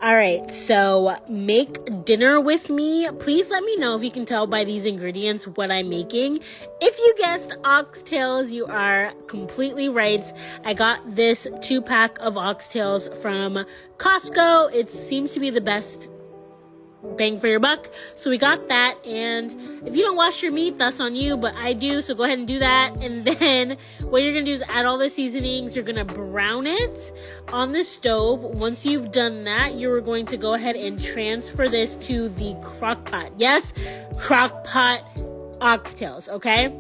All right, so make dinner with me. Please let me know if you can tell by these ingredients what I'm making. If you guessed oxtails, you are completely right. I got this 2-pack of oxtails from Costco. It seems to be the best bang for your buck. So we got that, and if you don't wash your meat, that's on you, but I do, so go ahead and do that. And then what you're gonna do is add all the seasonings. You're gonna brown it on the stove. Once you've done that, you're going to go ahead and transfer this to the crock pot. Yes, crock pot oxtails, okay?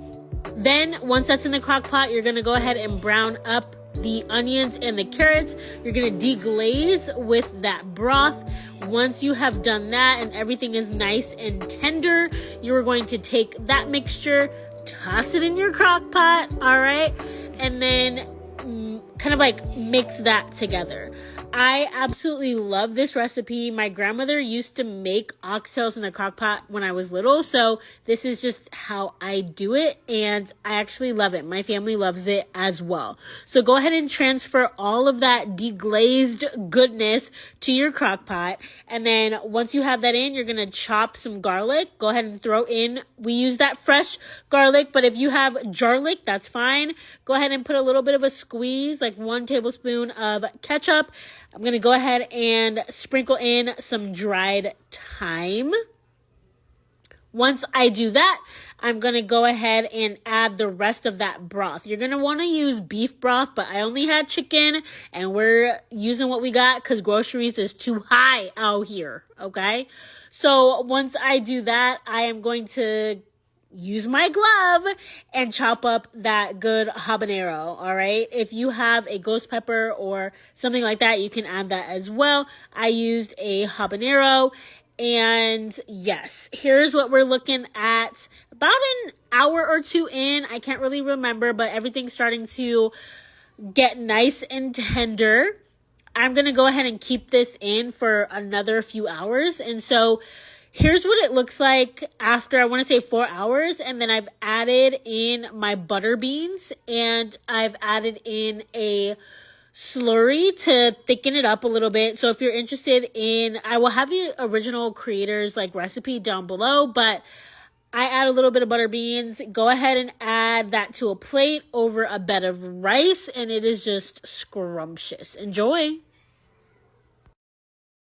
Then once that's in the crock pot, you're gonna go ahead and brown up the onions and the carrots. You're gonna deglaze with that broth. Once you have done that and everything is nice and tender, you're going to take that mixture, toss it in your crock pot, all right? And then kind of like mix that together. I absolutely love this recipe. My grandmother used to make oxtails in the crock pot when I was little, so this is just how I do it, and I actually love it. My family loves it as well. So go ahead and transfer all of that deglazed goodness to your crock pot, and then once you have that in, you're gonna chop some garlic. Go ahead and throw in, we use that fresh garlic, but if you have jarlic, that's fine. Go ahead and put a little bit of a squeeze, like 1 tablespoon of ketchup. I'm going to go ahead and sprinkle in some dried thyme. Once I do that, I'm going to go ahead and add the rest of that broth. You're going to want to use beef broth, but I only had chicken, and we're using what we got because groceries is too high out here, okay? So once I do that, I am going to use my glove and chop up that good habanero, all right? If you have a ghost pepper or something like that, you can add that as well. I used a habanero, and yes, here's what we're looking at. About an hour or two in, I can't really remember, but everything's starting to get nice and tender. I'm going to go ahead and keep this in for another few hours, and so here's what it looks like after, I want to say 4 hours, and then I've added in my butter beans, and I've added in a slurry to thicken it up a little bit. So if you're interested in, I will have the original creator's like recipe down below, but I add a little bit of butter beans. Go ahead and add that to a plate over a bed of rice, and it is just scrumptious. Enjoy.